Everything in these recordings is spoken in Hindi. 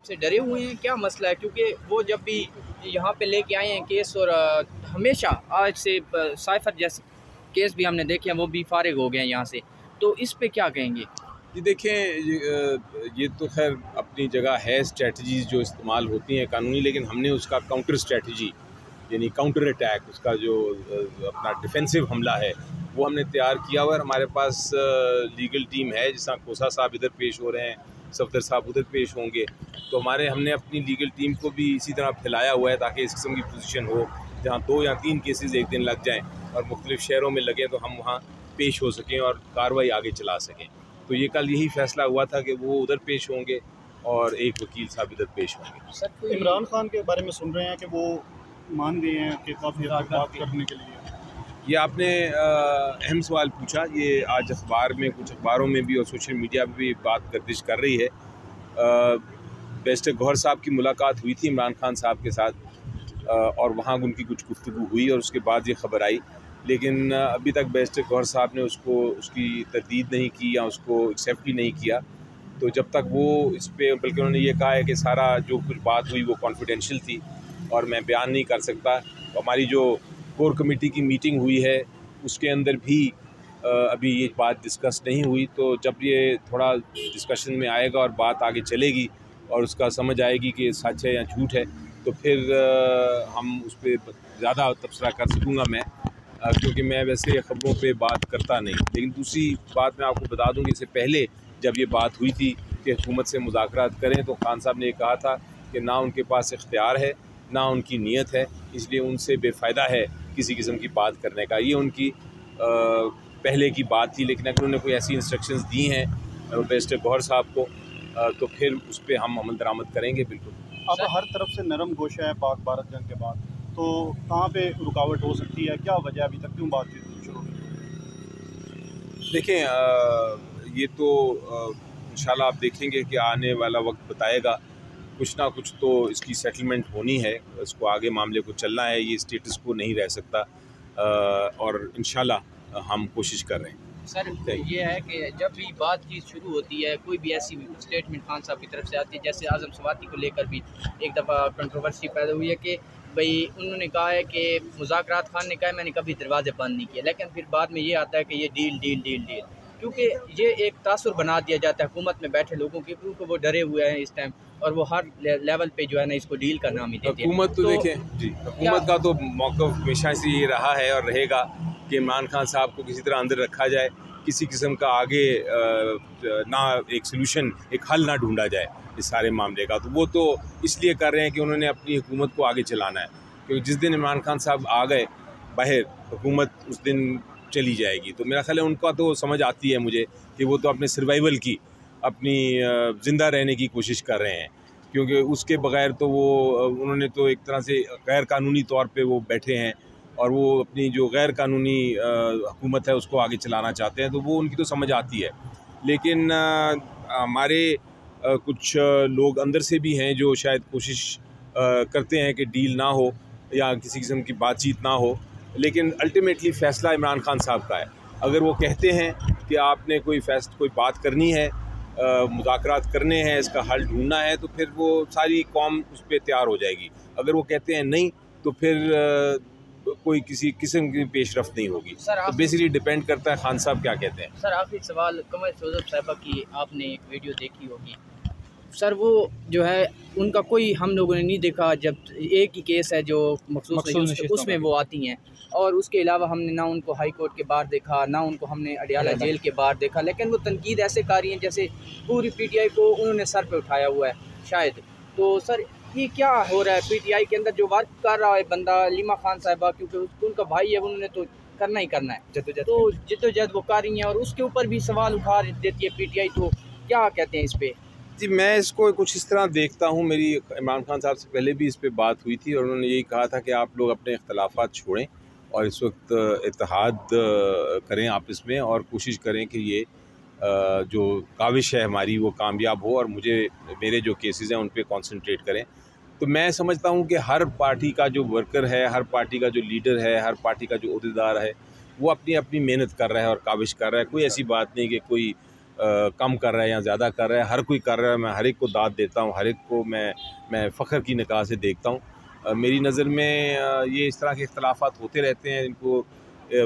से डरे हुए हैं, क्या मसला है? क्योंकि वो जब भी यहाँ पे लेके आए हैं केस और हमेशा आज से साइफर जैसे केस भी हमने देखे हैं, वो भी फारिग हो गए हैं यहाँ से। तो इस पे क्या कहेंगे? जी देखें, ये तो खैर अपनी जगह है स्ट्रेटजीज़ जो इस्तेमाल होती हैं कानूनी, लेकिन हमने उसका काउंटर स्ट्रेटजी यानी काउंटर अटैक, उसका जो अपना डिफेंसिव हमला है वो हमने तैयार किया हुआ है। हमारे पास लीगल टीम है, जिस तरह कोसा साहब इधर पेश हो रहे हैं, सफदर साहब उधर पेश होंगे, तो हमने अपनी लीगल टीम को भी इसी तरह फैलाया हुआ है ताकि इस किस्म की पोजीशन हो जहाँ 2 या 3 केसेस एक दिन लग जाएँ और मुख्तलिफ शहरों में लगें तो हम वहाँ पेश हो सकें और कार्रवाई आगे चला सकें। तो ये कल यही फैसला हुआ था कि वो उधर पेश होंगे और एक वकील साहब इधर पेश होंगे। सर, इमरान खान के बारे में सुन रहे हैं कि वो मान गए हैं कि काफ़ी बात करने के लिए। ये आपने अहम सवाल पूछा। ये आज अखबार में, कुछ अखबारों में भी और सोशल मीडिया पर भी बात गर्दिश कर रही है। बैरिस्टर गौहर साहब की मुलाकात हुई थी इमरान खान साहब के साथ और वहाँ उनकी कुछ गुफ्तगू हुई और उसके बाद ये ख़बर आई, लेकिन अभी तक बैरिस्टर गौहर साहब ने उसकी तरदीद नहीं की या उसको एक्सेप्ट ही नहीं किया। तो जब तक वो इस पर, बल्कि उन्होंने ये कहा है कि सारा जो कुछ बात हुई वो कॉन्फिडेंशियल थी और मैं बयान नहीं कर सकता। हमारी जो कोर कमेटी की मीटिंग हुई है उसके अंदर भी अभी ये बात डिस्कस नहीं हुई। तो जब ये थोड़ा डिस्कशन में आएगा और बात आगे चलेगी और उसका समझ आएगी कि सच है या झूठ है, तो फिर हम उस पर ज़्यादा तबसरा कर सकूँगा मैं, क्योंकि मैं वैसे ख़बरों पे बात करता नहीं। लेकिन दूसरी बात मैं आपको बता दूँ कि इससे पहले जब ये बात हुई थी कि हुकूमत से मुज़ाकरात करें, तो खान साहब ने ये कहा था कि ना उनके पास इख्तियार है ना उनकी नीयत है, इसलिए उनसे बेफ़ायदा है किसी किस्म की बात करने का। ये उनकी पहले की बात थी, लेकिन अगर उन्होंने कोई ऐसी इंस्ट्रक्शंस दी हैं बैरिस्टर गौहर साहब को तो फिर उस पर हम अमल दरामद करेंगे। बिल्कुल। अब हर तरफ से नरम गोशा है पाक भारत जंग के बाद, तो कहाँ पे रुकावट हो सकती है? क्या वजह, अभी तक क्यों बातचीत शुरू नहीं? देखें, ये तो इंशाल्लाह आप देखेंगे कि आने वाला वक्त बताएगा। कुछ ना कुछ तो इसकी सेटलमेंट होनी है, इसको आगे मामले को चलना है, ये स्टेटस को नहीं रह सकता और इंशाल्लाह हम कोशिश कर रहे हैं। सर, ये है कि जब भी बातचीत शुरू होती है, कोई भी ऐसी स्टेटमेंट खान साहब की तरफ से आती है, जैसे आज़म सवाती को लेकर भी एक दफ़ा कंट्रोवर्सी पैदा हुई है कि भाई उन्होंने कहा है कि मुज़ाकरात खान ने कहा है मैंने कभी दरवाजे बंद नहीं किए, लेकिन फिर बाद में ये आता है कि ये डील डील डील डील, क्योंकि ये एक तासुर बना दिया जाता है हुकूमत में बैठे लोगों के, क्योंकि वो डरे हुए हैं इस टाइम और वो हर लेवल पे जो है ना इसको डील का नाम ही देते हैं। हुकूमत तो देखें जी, हुकूमत का तो मौक़िफ़ हमेशा से ये रहा है और रहेगा कि इमरान खान साहब को किसी तरह अंदर रखा जाए, किसी किस्म का आगे ना एक सलूशन, एक हल ना ढूंढा जाए इस सारे मामले का। तो वो तो इसलिए कर रहे हैं कि उन्होंने अपनी हुकूमत को आगे चलाना है, क्योंकि जिस दिन इमरान खान साहब आ गए बाहर, हुकूमत उस दिन चली जाएगी। तो मेरा ख्याल है उनका तो समझ आती है मुझे कि वो तो अपने सर्वाइवल की, अपनी ज़िंदा रहने की कोशिश कर रहे हैं, क्योंकि उसके बग़ैर तो वो उन्होंने तो एक तरह से गैर कानूनी तौर पे वो बैठे हैं और वो अपनी जो गैर कानूनी हुकूमत है उसको आगे चलाना चाहते हैं। तो वो उनकी तो समझ आती है, लेकिन हमारे कुछ लोग अंदर से भी हैं जो शायद कोशिश करते हैं कि डील ना हो या किसी किस्म की बातचीत ना हो, लेकिन अल्टीमेटली फ़ैसला इमरान खान साहब का है। अगर वो कहते हैं कि आपने कोई बात करनी है, मुज़ाकरात करने हैं, इसका हल ढूंढना है, तो फिर वो सारी कौम उस पर तैयार हो जाएगी। अगर वो कहते हैं नहीं, तो फिर कोई किसी किस्म की पेशरफ्त नहीं होगी। तो बेसिकली डिपेंड करता है खान साहब क्या कहते हैं। सर, आखिरी सवाल, कमर जोसेफ साहिबा की आपने एक वीडियो देखी होगी सर, वो जो है उनका कोई हम लोगों ने नहीं देखा, जब एक ही केस है जो मखसूस उसमें वो आती हैं, और उसके अलावा हमने ना उनको हाई कोर्ट के बाहर देखा, ना उनको हमने अडियाला जेल के बाहर देखा, लेकिन वो तनकीद ऐसे कर रही हैं जैसे पूरी पीटीआई को उन्होंने सर पे उठाया हुआ है शायद। तो सर, ये क्या हो रहा है पीटीआई के अंदर? जो वर्क कर रहा है बंदा लीमा खान साहिबा, क्योंकि उनका भाई है, उन्होंने तो करना ही करना है, तो जद्दोजहद वो कर रही हैं और उसके ऊपर भी सवाल उठा देती है पीटीआई। तो क्या कहते हैं इस पर? जी, मैं इसको कुछ इस तरह देखता हूँ। मेरी इमरान खान साहब से पहले भी इस पर बात हुई थी और उन्होंने यही कहा था कि आप लोग अपने इख्तलाफात छोड़ें और इस वक्त इत्तेहाद करें आपस में और कोशिश करें कि ये जो काविश है हमारी वो कामयाब हो और मेरे जो केसेस हैं उन पे कंसंट्रेट करें। तो मैं समझता हूँ कि हर पार्टी का जो वर्कर है, हर पार्टी का जो लीडर है, हर पार्टी का जो ओहदेदार है, वो अपनी अपनी मेहनत कर रहा है और काविश कर रहा है। कोई ऐसी बात नहीं कि कोई कम कर रहा है या ज़्यादा कर रहा है, हर कोई कर रहा है। मैं हर एक को दाद देता हूँ, हर एक को मैं फ़ख्र की निगाह से देखता हूँ। मेरी नज़र में ये इस तरह के इख्तलाफात होते रहते हैं, इनको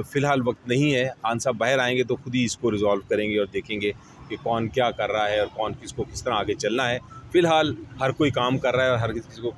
फ़िलहाल वक्त नहीं है। खान साहब बाहर आएंगे तो खुद ही इसको रिजॉल्व करेंगे और देखेंगे कि कौन क्या कर रहा है और कौन किसको किस तरह आगे चलना है। फ़िलहाल हर कोई काम कर रहा है और हर किसी को